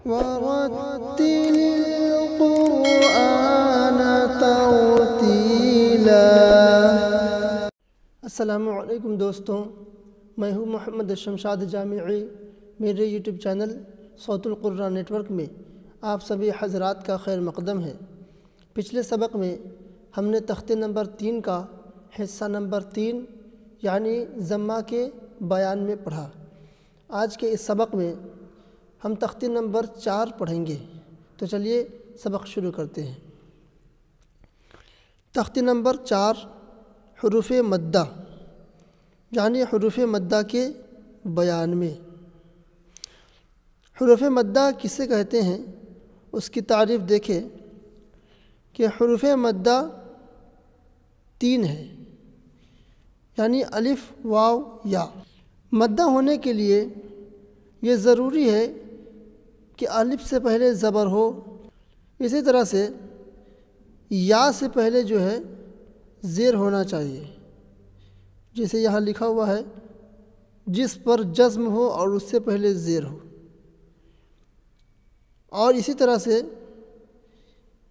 ورتل القرآن ترتیلا۔ السلام علیکم دوستوں، میں ہوں محمد شمشاد جامعی۔ میرے یوٹیوب چینل صوت القرآن نیٹ ورک میں آپ سبھی حضرات کا خیر مقدم ہے۔ پچھلے سبق میں ہم نے تختے نمبر 3 کا حصہ نمبر 3 یعنی ضمہ کے بیان میں پڑھا۔ آج کے اس سبق میں ہم تختے نمبر 4 پڑھیں گے، تو چلیے سبق شروع کرتے ہیں۔ تختے نمبر 4 حروف مدہ یعنی حروف مدہ کے بیان میں۔ حروف مدہ کسے کہتے ہیں اس کی تعریف دیکھیں کہ حروف مدہ 3 ہے، یعنی الف، واو، یا۔ مدہ ہونے کے لیے یہ ضروری ہے کہ الف سے پہلے زبر ہو، اسی طرح سے یا سے پہلے جو ہے زیر ہونا چاہیے، جیسے یہاں لکھا ہوا ہے جس پر جزم ہو اور اس سے پہلے زیر ہو، اور اسی طرح سے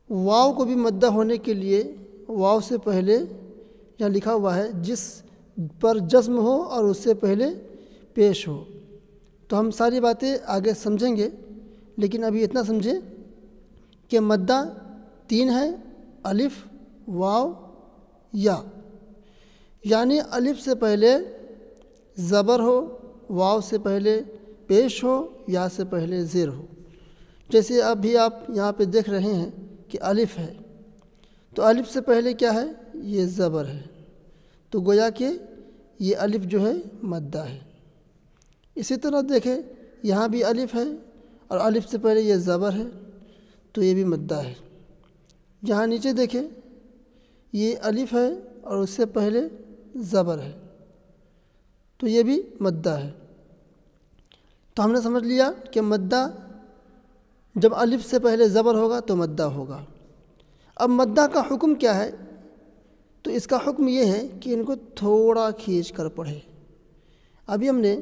واو کو بھی مدہ ہونے کے لیے واو سے پہلے یہاں لکھا ہوا ہے جس پر جزم ہو اور اس سے پہلے پیش ہو۔ تو ہم ساری باتیں آگے سمجھیں گے، لیکن ابھی اتنا سمجھیں کہ مدہ 3 ہے، الف، واو، یا، یعنی الف سے پہلے زبر ہو، واو سے پہلے پیش ہو، یا سے پہلے زیر ہو۔ جیسے ابھی آپ یہاں پہ دیکھ رہے ہیں کہ الف ہے، تو الف سے پہلے کیا ہے؟ یہ زبر ہے، تو گویا کہ یہ الف جو ہے مدہ ہے۔ اسی طرح دیکھیں یہاں بھی الف ہے اور الف سے پہلے یہ زبر ہے، تو یہ بھی مدہ ہے۔ یہاں نیچے دیکھیں یہ الف ہے اور اس سے پہلے زبر ہے، تو یہ بھی مدہ ہے۔ تو ہم نے سمجھ لیا کہ مدہ جب الف سے پہلے زبر ہوگا تو مدہ ہوگا۔ اب مدہ کا حکم کیا ہے؟ تو اس کا حکم یہ ہے کہ ان کو تھوڑا کھینچ کر پڑھے۔ ابھی ہم نے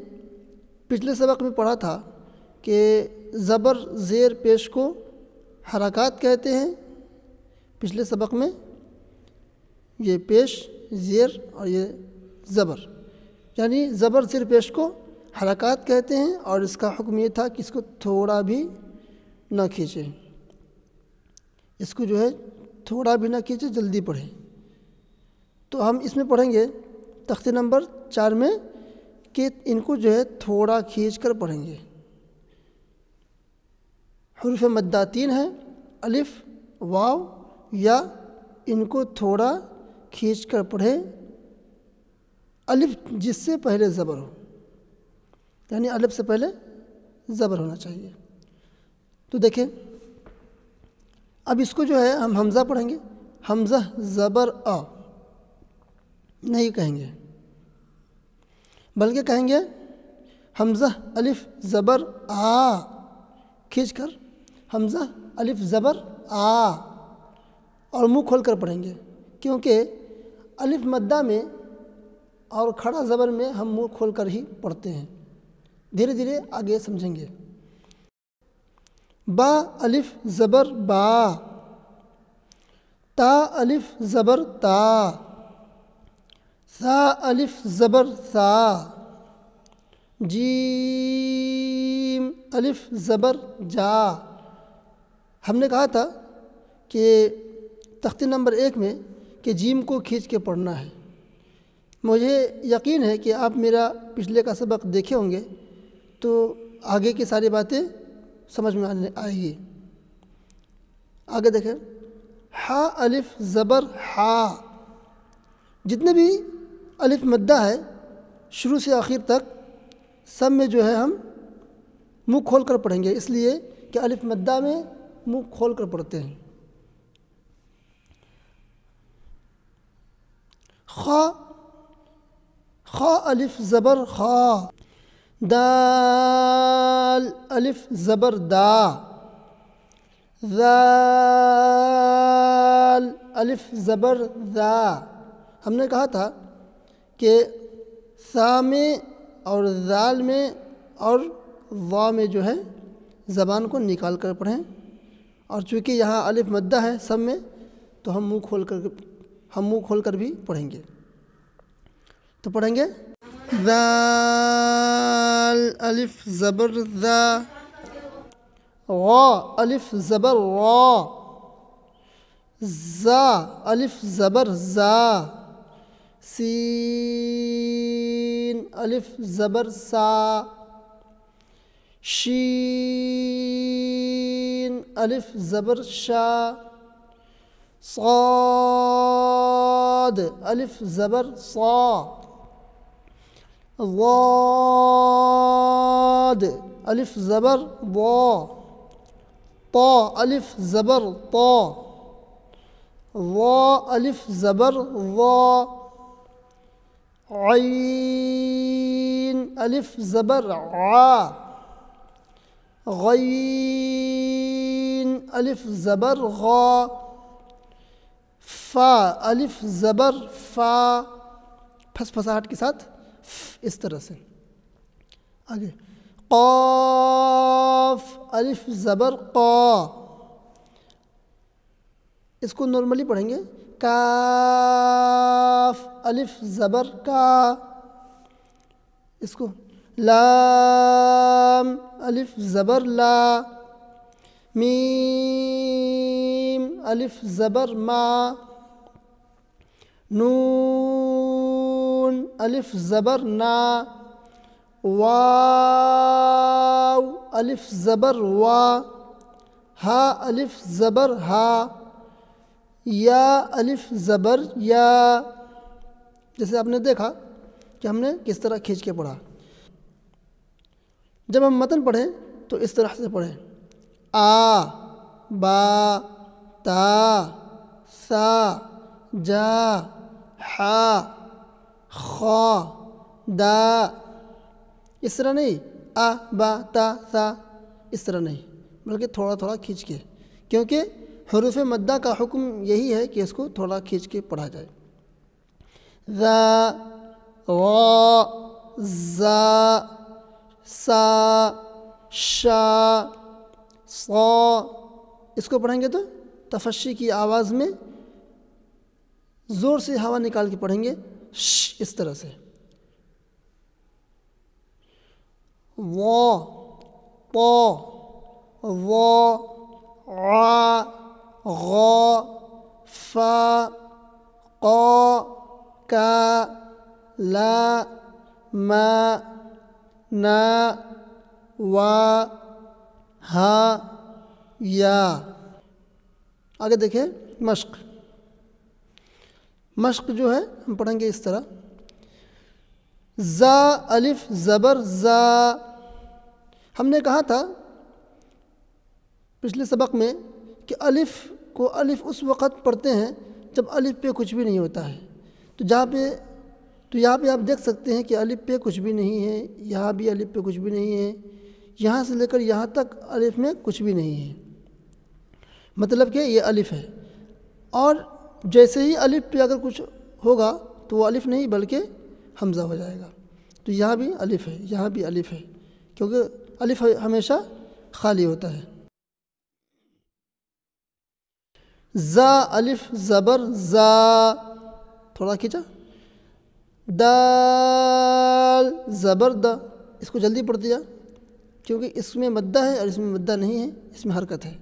پچھلے سبق میں پڑھا تھا کہ زبر زیر پیش کو حرکات کہتے ہیں۔ پچھلے سبق میں یہ پیش، زیر اور یہ زبر، یعنی زبر زیر پیش کو حرکات کہتے ہیں، اور اس کا حکم یہ تھا کہ اس کو تھوڑا بھی نہ کھینچیں، اس کو جو ہے تھوڑا بھی نہ کھینچیں، جلدی پڑھیں۔ تو ہم اس میں پڑھیں گے تختے نمبر 4 میں کہ ان کو جو ہے تھوڑا کھینچ کر پڑھیں گے۔ حروف مدہ 3 ہیں، الف، واو، یا، ان کو تھوڑا کھینچ کر پڑھیں۔ الف جس سے پہلے زبر ہو، یعنی الف سے پہلے زبر ہونا چاہیے۔ تو دیکھیں اب اس کو جو ہے ہم حمزہ پڑھیں گے۔ حمزہ زبر آ نہیں کہیں گے، بلکہ کہیں گے حمزہ الف زبر آ، کھینچ کر حمزہ الف زبر آ، اور منہ کھول کر پڑھیں گے، کیونکہ الف مدہ میں اور کھڑا زبر میں ہم منہ کھول کر ہی پڑھتے ہیں۔ دھیرے دھیرے آگے سمجھیں گے۔ با الف زبر با، تا الف زبر تا، ثا الف زبر ثا، جیم الف زبر جا۔ ہم نے کہا تھا کہ تختے نمبر 1 میں کہ جیم کو کھینچ کے پڑھنا ہے۔ مجھے یقین ہے کہ آپ میرا پچھلے کا سبق دیکھے ہوں گے، تو آگے کی ساری باتیں سمجھ میں آئے گی۔ آگے دیکھیں ہا الف زبر ہا، جتنے بھی الف مدہ ہے شروع سے آخر تک سب میں جو ہے ہم منہ کھول کر پڑھیں گے، اس لیے کہ الف مدہ میں منہ کھول کر پڑھتے ہیں۔ خا، خا الف زبر خا، دال الف زبر دا، ذال الف زبر ذا۔ ہم نے کہا تھا کہ ثا میں اور ذال میں اور ضا میں جو ہے زبان کو نکال کر پڑھیں، اور چونکہ یہاں الف مدہ ہے سب میں تو ہم منہ کھول کر بھی پڑھیں گے۔ تو پڑھیں گے ذال الف زبر ذا، غا الف زبر غا، زا الف زبر زا، سین الف زبر سا، شین الف زبر شا، صاد الف زبر صا، ضاد الف زبر ضا، طا الف زبر طا، ظا الف زبر ظا، عین الف زبر عا، غین الف زبر غا، فا الف زبر فا، پھسپھساہٹ کے ساتھ اس طرح سے۔ آگے قاف الف زبر قا، اس کو نارملی پڑھیں گے کاف الف زبر کا، اس کو لام الف زبر لا، میم الف زبر ما، نون الف زبر نا، واو الف زبر وا، ہا الف زبر ہا، یا الف زبر یا۔ جیسے آپ نے دیکھا کہ ہم نے کس طرح کھینچ کے پڑھا۔ جب ہم متن پڑھیں تو اس طرح سے پڑھیں، آ با تا سا جا حا خا دا، اس طرح نہیں آ با تا سا، اس طرح نہیں، بلکہ تھوڑا تھوڑا کھینچ کے، کیونکہ حروف مدہ کا حکم یہی ہے کہ اس کو تھوڑا کھینچ کے پڑھا جائے۔ ذا غا زا سا شا صا، اس کو پڑھیں گے تو تفشی کی آواز میں زور سے ہوا نکال کے پڑھیں گے، ش اس طرح سے۔ وا طا وا عا غا فا قا کا لا ما نا وا ہا یا۔ آگے دیکھیں مشق جو ہے ہم پڑھیں گے اس طرح، زا الف زبر زا، ہم نے کہا تھا پچھلے سبق میں کہ الف کو الف اس وقت پڑھتے ہیں جب الف پہ کچھ بھی نہیں ہوتا ہے، تو یہاں پہ آپ دیکھ سکتے ہیں کہ الف پہ کچھ بھی نہیں ہے، یہاں بھی الف پہ کچھ بھی نہیں ہے، یہاں سے لے کر یہاں تک الف میں کچھ بھی نہیں ہے، مطلب کہ یہ الف ہے۔ اور جیسے ہی الف پہ اگر کچھ ہوگا تو وہ الف نہیں بلکہ حمزہ ہو جائے گا، تو یہاں بھی الف ہے، یہاں بھی الف ہے، کیونکہ الف ہمیشہ خالی ہوتا ہے۔ زا الف زبر زا، تھوڑا کھینچا، دال زبر دا، اس کو جلدی پڑھ دیا کیونکہ اس میں مدہ ہے اور اس میں مدہ نہیں ہے، اس میں حرکت ہے،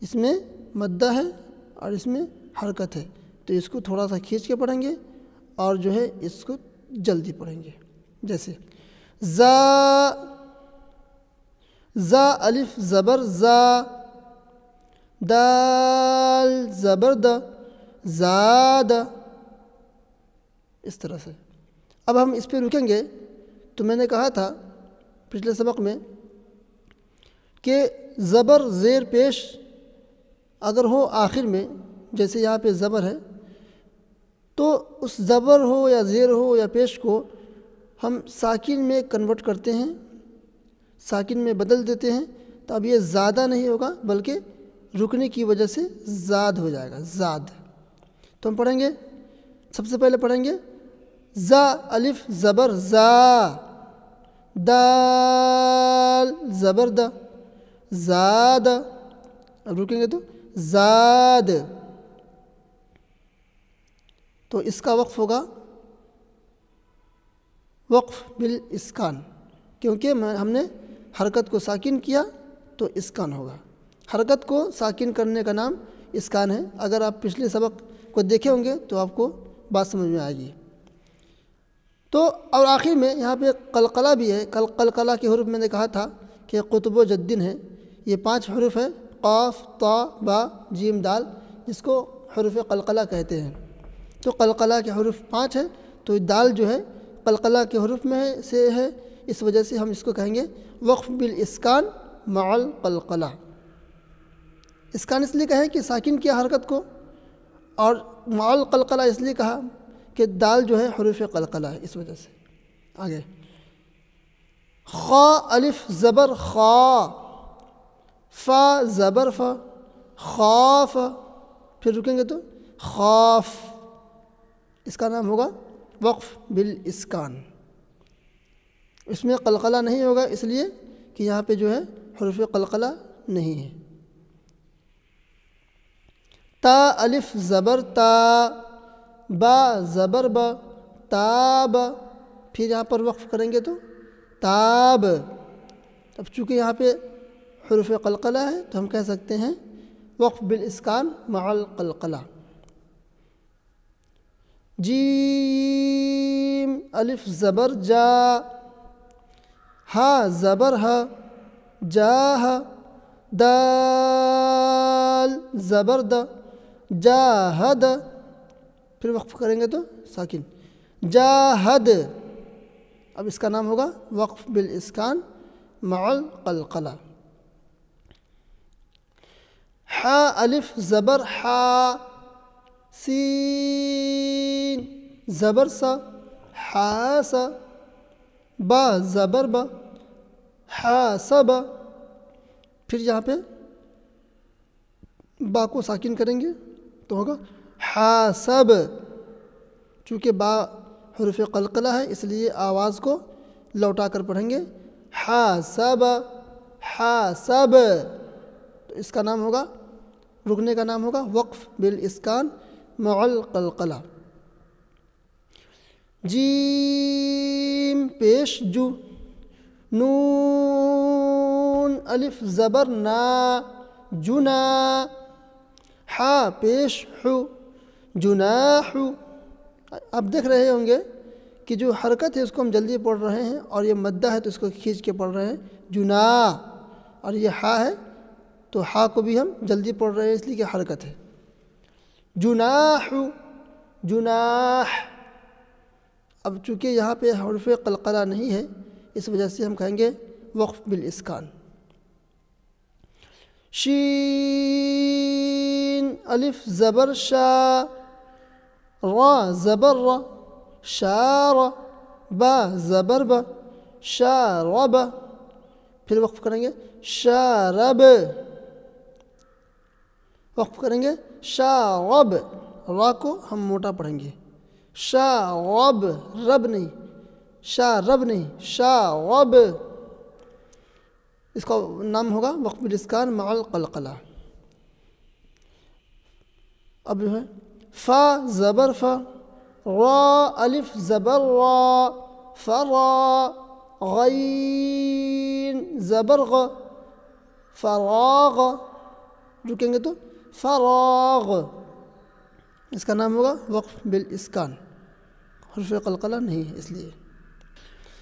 اس میں مدہ ہے اور اس میں حرکت ہے، تو اس کو تھوڑا سا کھینچ کے پڑھیں گے اور جو ہے اس کو جلدی پڑھیں گے۔ جیسے زا الف زبر زا، دال زبر دا زاد، اس طرح سے۔ اب ہم اس پہ رکیں گے، تو میں نے کہا تھا پچھلے سبق میں کہ زبر زیر پیش اگر ہو آخر میں، جیسے یہاں پہ زبر ہے، تو اس زبر ہو یا زیر ہو یا پیش کو ہم ساکن میں کنورٹ کرتے ہیں، ساکن میں بدل دیتے ہیں، تو اب یہ زیادہ نہیں ہوگا بلکہ رکنے کی وجہ سے زاد ہو جائے گا، زاد۔ تو ہم پڑھیں گے، سب سے پہلے پڑھیں گے زا الف زبر زا، دال زبر دا، زاد. اب رکیں گے تو زاد. تو اس کا وقف ہوگا وقف بالاسکان، کیونکہ ہم نے حرکت کو ساکن کیا تو اسکان ہوگا. حرکت کو ساکن کرنے کا نام اسکان ہے. اگر آپ پچھلے سبق کو دیکھے ہوں گے تو آپ کو بات سمجھ میں آئے گی. تو اور آخر میں یہاں پہ قلقلہ بھی ہے. قلقلہ کے حروف میں نے کہا تھا کہ قطب و جدن ہے. یہ 5 حروف ہے، قاف، طا، با، جیم، دال، جس کو حروف قلقلہ کہتے ہیں. تو قلقلہ کے حروف 5 ہے، تو دال جو ہے قلقلہ کے حروف میں سے ہے، اس وجہ سے ہم اس کو کہیں گے وقف بالاسکان مع القلقلہ. اسکان اس لیے کہیں کہ ساکن کیا حرکت کو، اور مع القلقلہ اس لیے کہا کہ دال جو ہے حروف قلقلہ ہے، اس وجہ سے. آگے خا الف زبر خا، فا زبر فا، خاف. پھر رکیں گے تو خاف. اس کا نام ہوگا وقف بالاسکان. اس میں قلقلہ نہیں ہوگا اس لیے کہ یہاں پہ جو ہے حروف قلقلہ نہیں ہے. تا الف زبر تا، با زبر با، تاب. پھر یہاں پر وقف کریں گے تو تاب. اب چونکہ یہاں پہ حروف قلقلہ ہے تو ہم کہہ سکتے ہیں وقف بالاسکان مع القلقلہ. جیم الف زبر جا، ہا زبر ہا، جاہ. دال زبر دا، جاہد. پھر وقف کریں گے تو ساکن جاہد. اب اس کا نام ہوگا وقف بالاسکان مع القلقلہ. حا الف زبر حا، سین زبر سا، حاسا. با زبر با، حاسب. پھر یہاں پہ با کو ساکن کریں گے تو ہوگا حاسب. چونکہ با حروف قلقلہ ہے اس لیے آواز کو لوٹا کر پڑھیں گے حاسب حاسب. تو اس کا نام ہوگا، رکنے کا نام ہوگا وقف بالاسکان مع القلقلہ. جیم پیش جو، نون الف زبر نا، جنا. حا پیش حو، جناح. آپ دیکھ رہے ہوں گے کہ جو حرکت ہے اس کو ہم جلدی پڑھ رہے ہیں، اور یہ مدہ ہے تو اس کو کھینچ کے پڑھ رہے ہیں جنا. اور یہ ہا ہے تو ہا کو بھی ہم جلدی پڑھ رہے ہیں اس لیے کہ حرکت ہے. جناح، جناح. اب چونکہ یہاں پہ حروف قلقلہ نہیں ہے اس وجہ سے ہم کہیں گے وقف بالاسکان. شین الف زبر شا، را زبر را، شار. با زبر با، شارب. پھر وقف کریں گے شارب. وقف کریں گے شارب. را کو ہم موٹا پڑھیں گے، شارب، رب نہیں، شارب نہیں، شارب. اس کا نام ہوگا وقف بالاسکان مع القلقلہ. اب جو ہے فا زبر فا، را الف زبر را، فرا. غین زبر غ، فراغ. رکیں گے تو فراغ. اس کا نام ہوگا وقف بالاسکان، حرف قلقلہ نہیں ہے اس لیے.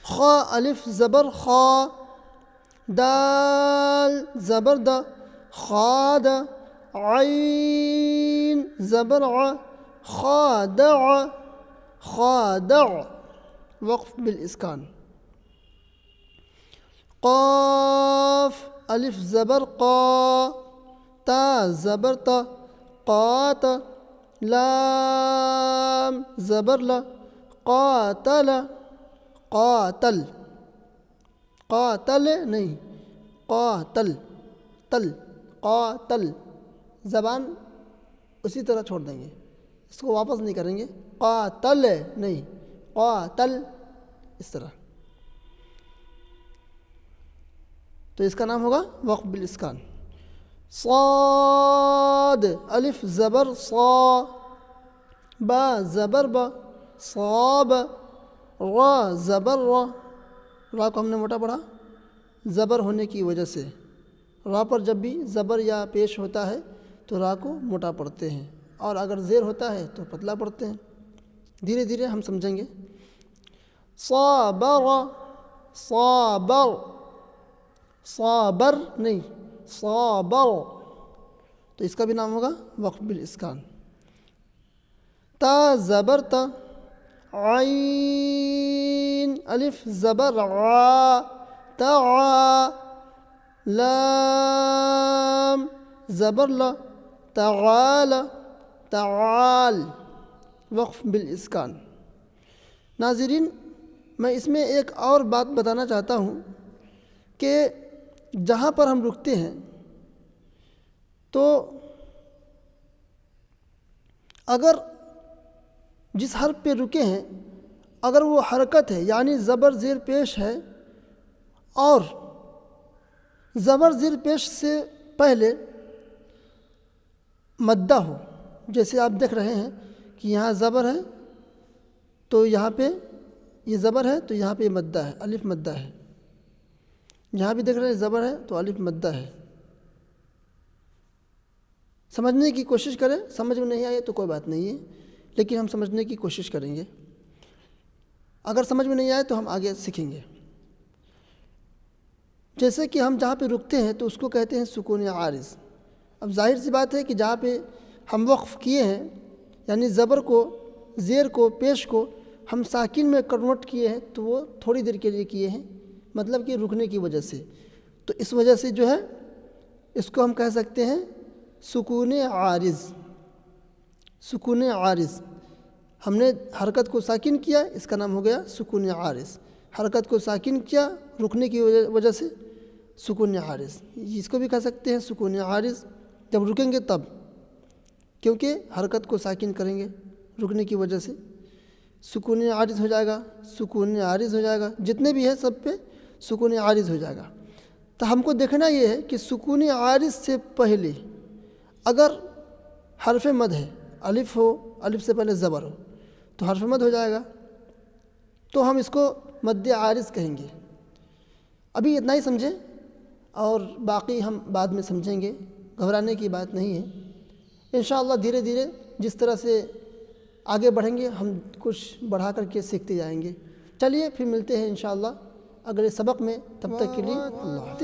خا الف زبر خا، دال زبر دا، خاد. عین زبر ع، خادع، خادع. وقف بالاسکان. قاف الف زبر قا، تا زبر تا، قات. لام زبر لا، قاتل، قاتل. قاتل نہیں، قاتل، تل، قاتل. زبان اسی طرح چھوڑ دیں گے، اس کو واپس نہیں کریں گے. قاتل نہیں، قاتل، اس طرح. تو تو اس کا نام ہوگا وقف بالاسکان۔ صاد الف زبر صا، با زبر با، صاب، را زبر را، را کو ہم نے موٹا پڑھا زبر ہونے کی وجہ سے، را پر جب بھی زبر یا پیش ہوتا ہے تو را کو موٹا پڑھتے ہیں، اور اگر زیر ہوتا ہے تو پتلا پڑھتے ہیں۔ دھیرے دھیرے ہم سمجھیں گے۔ صابر، صابر، صابر نہیں، صابر، تو اس کا بھی نام ہوگا وقف بالاسکان۔ تا زبر تا، عین الف زبر عا، تعا، لام زبر لا، تعال، تعال، وقف بالاسکان۔ ناظرین، میں اس میں ایک اور بات بتانا چاہتا ہوں کہ جہاں پر ہم رکتے ہیں تو اگر جس حرف پہ رکے ہیں اگر وہ حرکت ہے یعنی زبر زیر پیش ہے اور زبر زیر پیش سے پہلے مدہ ہو، جیسے آپ دیکھ رہے ہیں کہ یہاں زبر ہے تو یہاں پہ یہ زبر ہے تو یہاں پہ یہ مدہ ہے، الف مدہ ہے، یہاں بھی دیکھ رہے ہیں زبر ہے تو الف مدہ ہے۔ سمجھنے کی کوشش کریں، سمجھ میں نہیں آئے تو کوئی بات نہیں ہے، لیکن ہم سمجھنے کی کوشش کریں گے۔ اگر سمجھ میں نہیں آئے تو ہم آگے سیکھیں گے۔ جیسے کہ ہم جہاں پہ رکتے ہیں تو اس کو کہتے ہیں سکون عارض۔ اب ظاہر سی بات ہے کہ جہاں پہ ہم وقف کیے ہیں یعنی زبر کو، زیر کو، پیش کو ہم ساکن میں کنورٹ کیے ہیں تو وہ تھوڑی دیر کے لیے کیے ہیں، مطلب کہ رکنے کی وجہ سے، تو اس وجہ سے جو ہے اس کو ہم کہہ سکتے ہیں سکون عارض۔ سکون عارض، ہم نے حرکت کو ساکن کیا، اس کا نام ہو گیا سکون عارض۔ حرکت کو ساکن کیا رکنے کی وجہ سے سکون عارض، اس کو بھی کہہ سکتے ہیں سکون عارض جب رکیں گے تب، کیونکہ حرکت کو ساکن کریں گے رکنے کی وجہ سے سکون عارض ہو جائے گا، سکون عارض ہو جائے گا، جتنے بھی ہیں سب پہ سکون عارض ہو جائے گا۔ تو ہم کو دیکھنا یہ ہے کہ سکون عارض سے پہلے اگر حرف مد ہے، الف ہو، الف سے پہلے زبر ہو تو حرف مد ہو جائے گا، تو ہم اس کو مد عارض کہیں گے۔ ابھی اتنا ہی سمجھیں اور باقی ہم بعد میں سمجھیں گے، گھبرانے کی بات نہیں ہے۔ انشاءاللہ دھیرے دھیرے جس طرح سے آگے بڑھیں گے ہم کچھ بڑھا کر کے سیکھتے جائیں گے۔ چلیے پھر ملتے ہیں انشاءاللہ اگلے سبق میں، تب تک کے لیے اللہ حافظ۔